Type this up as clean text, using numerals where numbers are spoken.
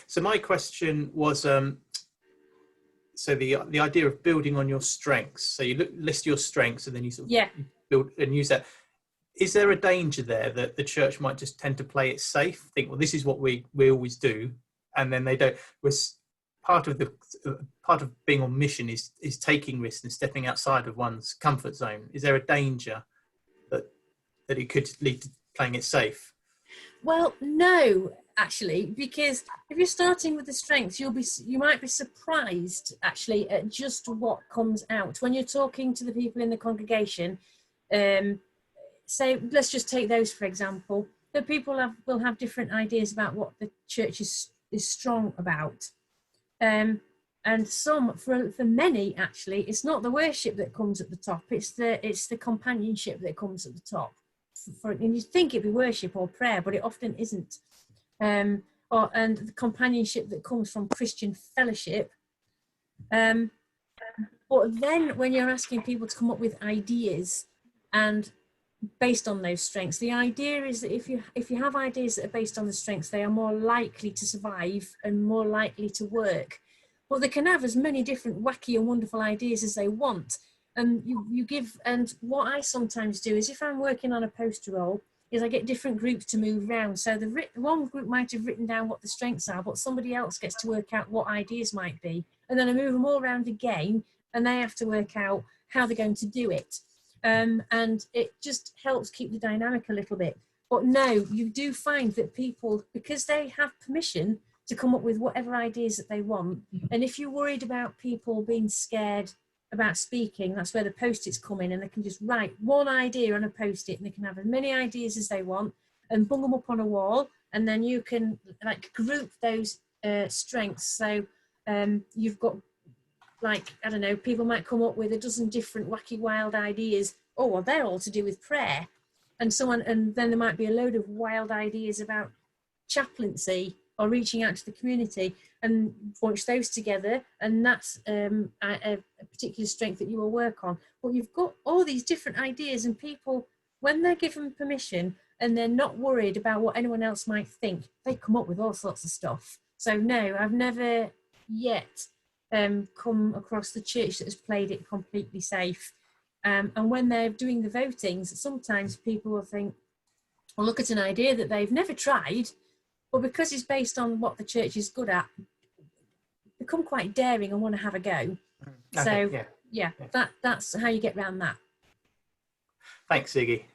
So my question was, so the idea of building on your strengths. So you list your strengths and then you sort of build and use that. Is there a danger there that the church might just tend to play it safe? Think, well, this is what we always do, and then they don't. Part of being on mission is taking risks and stepping outside of one's comfort zone. Is there a danger that it could lead to playing it safe? Well, no, actually, because if you're starting with the strengths, you might be surprised actually at just what comes out when you're talking to the people in the congregation. Say, let's just take those for example. The people will have different ideas about what the church is strong about, and some for many actually, it's not the worship that comes at the top. It's the companionship that comes at the top. And you think it'd be worship or prayer, but it often isn't. And the companionship that comes from Christian fellowship. But then when you're asking people to come up with ideas and based on those strengths, the idea is that if you have ideas that are based on the strengths, they are more likely to survive and more likely to work. But they can have as many different wacky and wonderful ideas as they want. And you give, and what I sometimes do is if I'm working on a poster roll, is I get different groups to move around. So one group might have written down what the strengths are, but somebody else gets to work out what ideas might be. And then I move them all around again, and they have to work out how they're going to do it. And it just helps keep the dynamic a little bit. But no, you do find that people, because they have permission to come up with whatever ideas that they want, and if you're worried about people being scared about speaking, that's where the post-its come in, and they can just write one idea on a post-it, and they can have as many ideas as they want and bung them up on a wall, and then you can like group those strengths. So you've got, like, I don't know, people might come up with a dozen different wacky wild ideas. Oh, well, they're all to do with prayer. And then there might be a load of wild ideas about chaplaincy or reaching out to the community, and bunch those together, and that's a particular strength that you will work on. But you've got all these different ideas, and people, when they're given permission and they're not worried about what anyone else might think, they come up with all sorts of stuff. So no, I've never yet come across the church that has played it completely safe. And when they're doing the votings, sometimes people will think, or look at an idea that they've never tried, but because it's based on what the church is good at, become quite daring and want to have a go. Okay, so yeah, that's how you get around that. Thanks, Ziggy.